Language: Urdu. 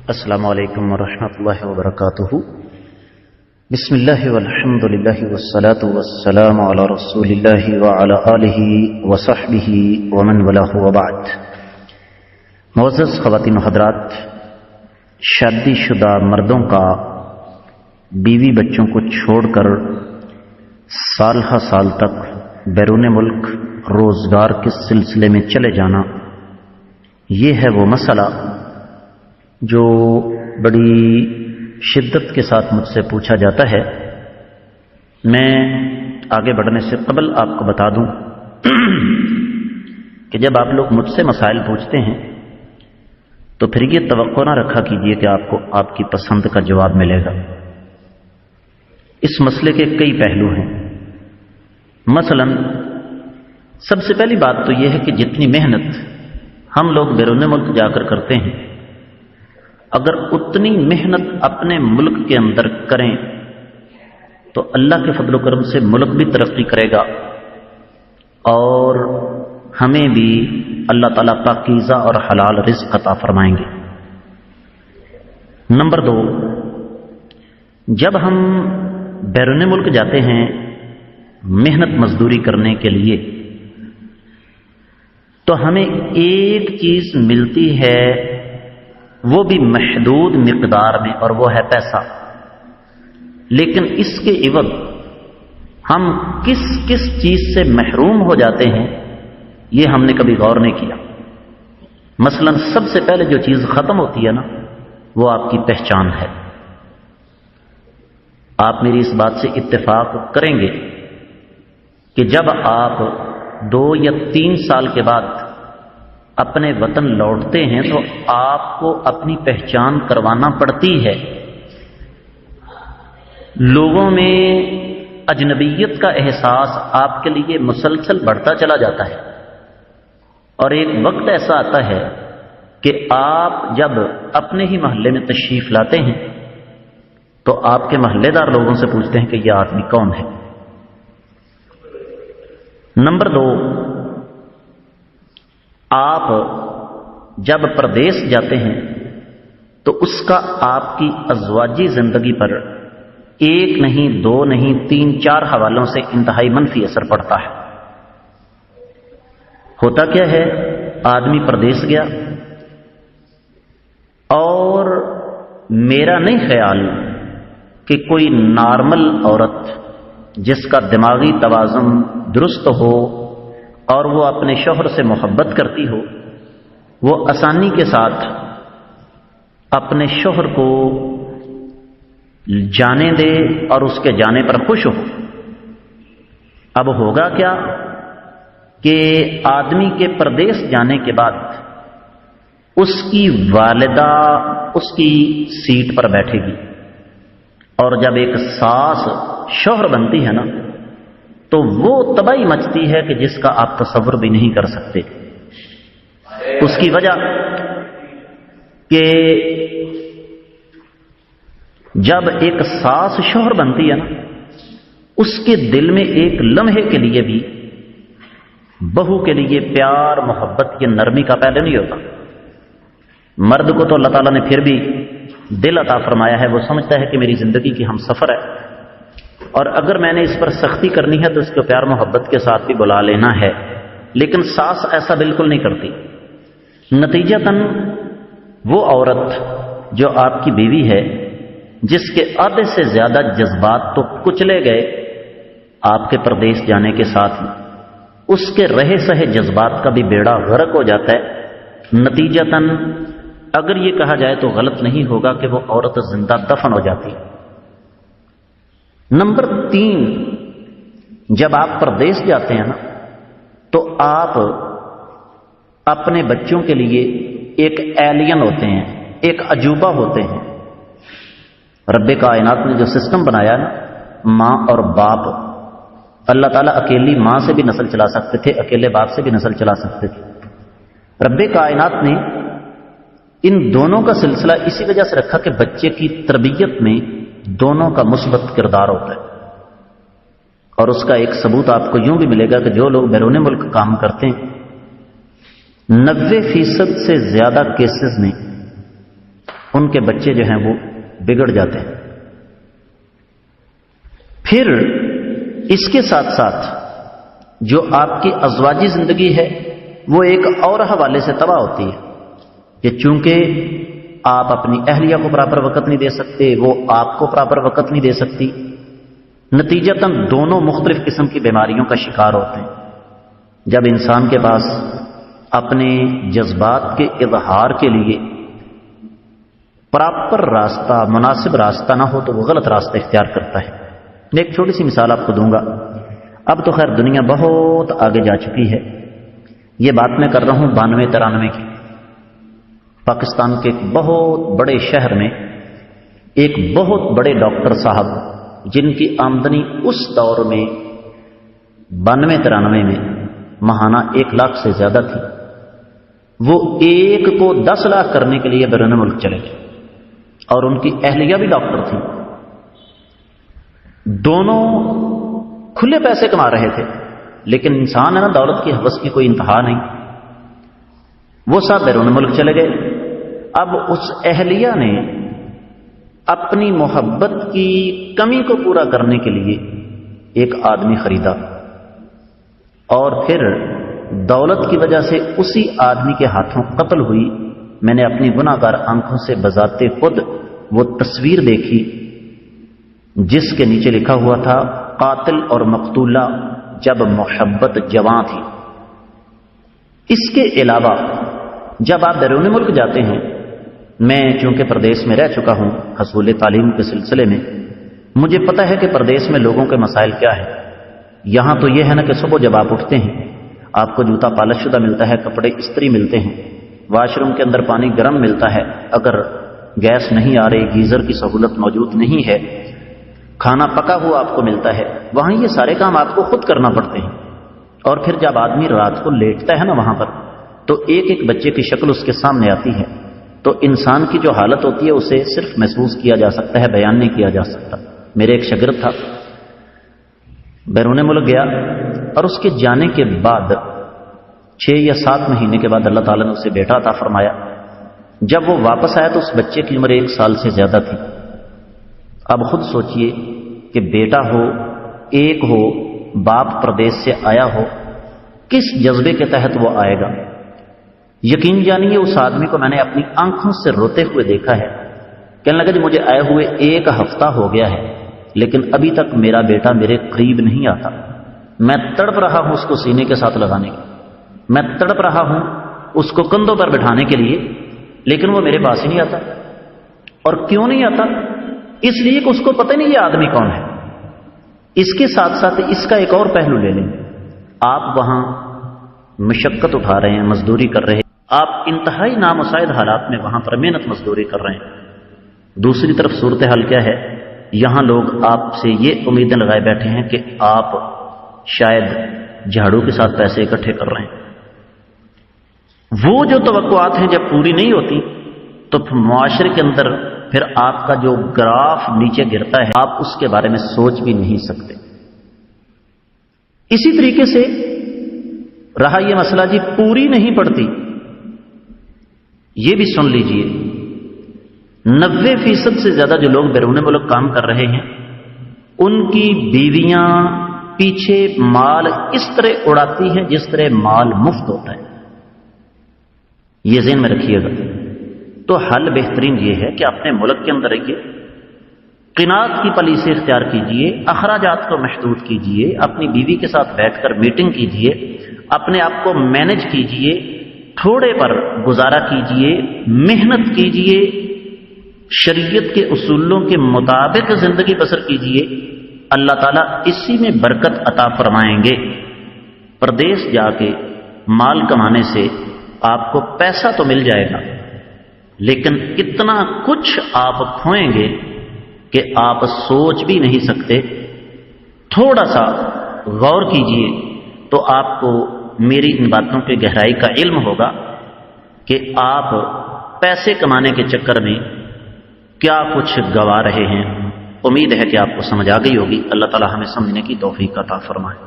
السلام علیکم ورحمۃ اللہ وبرکاتہ۔ بسم اللہ والحمد للہ والصلاة والسلام علی رسول اللہ وعلی آلہ وصحبہ ومن والاه وبعد۔ معزز خواتین و حضرات، شادی شدہ مردوں کا بیوی بچوں کو چھوڑ کر سال ہا سال تک بیرون ملک روزگار کے سلسلے میں چلے جانا، یہ ہے وہ مسئلہ جو بڑی شدت کے ساتھ مجھ سے پوچھا جاتا ہے۔ میں آگے بڑھنے سے قبل آپ کو بتا دوں کہ جب آپ لوگ مجھ سے مسائل پوچھتے ہیں تو پھر یہ توقع نہ رکھا کیجیے کہ آپ کو آپ کی پسند کا جواب ملے گا۔ اس مسئلے کے کئی پہلو ہیں۔ مثلا سب سے پہلی بات تو یہ ہے کہ جتنی محنت ہم لوگ بیرون ملک جا کر کرتے ہیں، اگر اتنی محنت اپنے ملک کے اندر کریں تو اللہ کے فضل و کرم سے ملک بھی ترقی کرے گا اور ہمیں بھی اللہ تعالیٰ پاکیزہ اور حلال رزق عطا فرمائیں گے۔ نمبر 2، جب ہم بیرون ملک جاتے ہیں محنت مزدوری کرنے کے لیے تو ہمیں ایک چیز ملتی ہے، وہ بھی محدود مقدار میں، اور وہ ہے پیسہ۔ لیکن اس کے عوض ہم کس کس چیز سے محروم ہو جاتے ہیں یہ ہم نے کبھی غور نہیں کیا۔ مثلا سب سے پہلے جو چیز ختم ہوتی ہے نا، وہ آپ کی پہچان ہے۔ آپ میری اس بات سے اتفاق کریں گے کہ جب آپ 2 یا 3 سال کے بعد اپنے وطن لوٹتے ہیں تو آپ کو اپنی پہچان کروانا پڑتی ہے۔ لوگوں میں اجنبیت کا احساس آپ کے لیے مسلسل بڑھتا چلا جاتا ہے، اور ایک وقت ایسا آتا ہے کہ آپ جب اپنے ہی محلے میں تشریف لاتے ہیں تو آپ کے محلے دار لوگوں سے پوچھتے ہیں کہ یہ آدمی کون ہے۔ نمبر 2، آپ جب پردیس جاتے ہیں تو اس کا آپ کی ازواجی زندگی پر 1 نہیں 2 نہیں 3 4 حوالوں سے انتہائی منفی اثر پڑتا ہے۔ ہوتا کیا ہے، آدمی پردیس گیا اور میرا نہیں خیال کہ کوئی نارمل عورت جس کا دماغی توازن درست ہو اور وہ اپنے شوہر سے محبت کرتی ہو، وہ آسانی کے ساتھ اپنے شوہر کو جانے دے اور اس کے جانے پر خوش ہو۔ اب ہوگا کیا کہ آدمی کے پردیس جانے کے بعد اس کی والدہ اس کی سیٹ پر بیٹھے گی، اور جب ایک ساس شوہر بنتی ہے نا تو وہ تباہی مچتی ہے کہ جس کا آپ تصور بھی نہیں کر سکتے۔ اس کی وجہ کہ جب ایک ساس شوہر بنتی ہے نا، اس کے دل میں ایک لمحے کے لیے بھی بہو کے لیے پیار محبت کی نرمی کا پہلے نہیں ہوتا۔ مرد کو تو اللہ تعالیٰ نے پھر بھی دل عطا فرمایا ہے، وہ سمجھتا ہے کہ میری زندگی کی ہم سفر ہے، اور اگر میں نے اس پر سختی کرنی ہے تو اس کو پیار محبت کے ساتھ بھی بلا لینا ہے۔ لیکن ساس ایسا بالکل نہیں کرتی۔ نتیجتاً وہ عورت جو آپ کی بیوی ہے، جس کے آدھے سے زیادہ جذبات تو کچلے گئے آپ کے پردیس جانے کے ساتھ، اس کے رہے سہے جذبات کا بھی بیڑا غرق ہو جاتا ہے۔ نتیجتاً اگر یہ کہا جائے تو غلط نہیں ہوگا کہ وہ عورت زندہ دفن ہو جاتی ہے۔ نمبر 3، جب آپ پردیس جاتے ہیں نا تو آپ اپنے بچوں کے لیے ایک ایلین ہوتے ہیں، ایک عجوبہ ہوتے ہیں۔ رب کائنات نے جو سسٹم بنایا نا، ماں اور باپ، اللہ تعالیٰ اکیلی ماں سے بھی نسل چلا سکتے تھے، اکیلے باپ سے بھی نسل چلا سکتے تھے۔ رب کائنات نے ان دونوں کا سلسلہ اسی وجہ سے رکھا کہ بچے کی تربیت میں دونوں کا مثبت کردار ہوتا ہے، اور اس کا ایک ثبوت آپ کو یوں بھی ملے گا کہ جو لوگ بیرون ملک کام کرتے ہیں 90% سے زیادہ کیسز میں ان کے بچے جو ہیں وہ بگڑ جاتے ہیں۔ پھر اس کے ساتھ ساتھ جو آپ کی ازواجی زندگی ہے وہ ایک اور حوالے سے تباہ ہوتی ہے کہ چونکہ آپ اپنی اہلیہ کو پراپر وقت نہیں دے سکتے، وہ آپ کو پراپر وقت نہیں دے سکتی، نتیجتاً دونوں مختلف قسم کی بیماریوں کا شکار ہوتے ہیں۔ جب انسان کے پاس اپنے جذبات کے اظہار کے لیے پراپر راستہ، مناسب راستہ نہ ہو تو وہ غلط راستہ اختیار کرتا ہے۔ میں ایک چھوٹی سی مثال آپ کو دوں گا۔ اب تو خیر دنیا بہت آگے جا چکی ہے، یہ بات میں کر رہا ہوں 92-93 کی۔ پاکستان کے ایک بہت بڑے شہر میں ایک بہت بڑے ڈاکٹر صاحب جن کی آمدنی اس دور میں 92-93 میں ماہانہ 1 لاکھ سے زیادہ تھی، وہ ایک کو 10 لاکھ کرنے کے لیے بیرون ملک چلے گئے، اور ان کی اہلیہ بھی ڈاکٹر تھی۔ دونوں کھلے پیسے کما رہے تھے، لیکن انسان ہے نا، دولت کی ہوس کی کوئی انتہا نہیں۔ وہ صاحب بیرون ملک چلے گئے۔ اب اس اہلیہ نے اپنی محبت کی کمی کو پورا کرنے کے لیے ایک آدمی خریدا، اور پھر دولت کی وجہ سے اسی آدمی کے ہاتھوں قتل ہوئی۔ میں نے اپنی گناہگار آنکھوں سے بذات خود وہ تصویر دیکھی جس کے نیچے لکھا ہوا تھا قاتل اور مقتولہ جب محبت جواں تھی۔ اس کے علاوہ جب آپ بیرون ملک جاتے ہیں، میں چونکہ پردیس میں رہ چکا ہوں حصول تعلیم کے سلسلے میں، مجھے پتہ ہے کہ پردیس میں لوگوں کے مسائل کیا ہے۔ یہاں تو یہ ہے نا کہ صبح جب آپ اٹھتے ہیں آپ کو جوتا پالش شدہ ملتا ہے، کپڑے استری ملتے ہیں، واش روم کے اندر پانی گرم ملتا ہے، اگر گیس نہیں آ رہی، گیزر کی سہولت موجود نہیں ہے، کھانا پکا ہوا آپ کو ملتا ہے۔ وہاں یہ سارے کام آپ کو خود کرنا پڑتے ہیں۔ اور پھر جب آدمی رات کو لیٹتا ہے نا وہاں پر، تو ایک ایک بچے کی شکل اس کے سامنے آتی ہے، تو انسان کی جو حالت ہوتی ہے اسے صرف محسوس کیا جا سکتا ہے، بیان نہیں کیا جا سکتا۔ میرے ایک شاگرد تھا، بیرون ملک گیا، اور اس کے جانے کے بعد 6 یا 7 مہینے کے بعد اللہ تعالیٰ نے اسے بیٹا عطا فرمایا۔ جب وہ واپس آیا تو اس بچے کی عمر 1 سال سے زیادہ تھی۔ اب خود سوچئے کہ بیٹا ہو، ایک ہو، باپ پردیس سے آیا ہو، کس جذبے کے تحت وہ آئے گا۔ یقین جانیے اس آدمی کو میں نے اپنی آنکھوں سے روتے ہوئے دیکھا ہے۔ کہنے لگا جی مجھے آئے ہوئے 1 ہفتہ ہو گیا ہے، لیکن ابھی تک میرا بیٹا میرے قریب نہیں آتا۔ میں تڑپ رہا ہوں اس کو سینے کے ساتھ لگانے کے، میں تڑپ رہا ہوں اس کو کندھوں پر بٹھانے کے لیے، لیکن وہ میرے پاس ہی نہیں آتا۔ اور کیوں نہیں آتا؟ اس لیے کہ اس کو پتہ نہیں یہ آدمی کون ہے۔ اس کے ساتھ ساتھ اس کا ایک اور پہلو لے لیں، آپ وہاں مشقت اٹھا رہے ہیں، مزدوری کر رہے ہیں، آپ انتہائی نامساعد حالات میں وہاں پر محنت مزدوری کر رہے ہیں۔ دوسری طرف صورتحال کیا ہے؟ یہاں لوگ آپ سے یہ امیدیں لگائے بیٹھے ہیں کہ آپ شاید جھاڑو کے ساتھ پیسے اکٹھے کر رہے ہیں۔ وہ جو توقعات ہیں جب پوری نہیں ہوتی تو معاشرے کے اندر پھر آپ کا جو گراف نیچے گرتا ہے، آپ اس کے بارے میں سوچ بھی نہیں سکتے۔ اسی طریقے سے رہا یہ مسئلہ جی پوری نہیں پڑتی، یہ بھی سن لیجئے 90% سے زیادہ جو لوگ بیرون ملک کام کر رہے ہیں ان کی بیویاں پیچھے مال اس طرح اڑاتی ہیں جس طرح مال مفت ہوتا ہے۔ یہ ذہن میں رکھیے گا۔ تو حل بہترین یہ ہے کہ اپنے ملک کے اندر رہیے، قناعت کی پالیسی اختیار کیجئے، اخراجات کو محدود کیجئے، اپنی بیوی کے ساتھ بیٹھ کر میٹنگ کیجئے، اپنے آپ کو مینج کیجئے، تھوڑے پر گزارا کیجئے، محنت کیجئے، شریعت کے اصولوں کے مطابق زندگی بسر کیجئے، اللہ تعالیٰ اسی میں برکت عطا فرمائیں گے۔ پردیس جا کے مال کمانے سے آپ کو پیسہ تو مل جائے گا، لیکن اتنا کچھ آپ کھوئیں گے کہ آپ سوچ بھی نہیں سکتے۔ تھوڑا سا غور کیجئے تو آپ کو میری ان باتوں کی گہرائی کا علم ہوگا کہ آپ پیسے کمانے کے چکر میں کیا کچھ گوا رہے ہیں۔ امید ہے کہ آپ کو سمجھ آ گئی ہوگی۔ اللہ تعالی ہمیں سمجھنے کی توفیق عطا فرمائے۔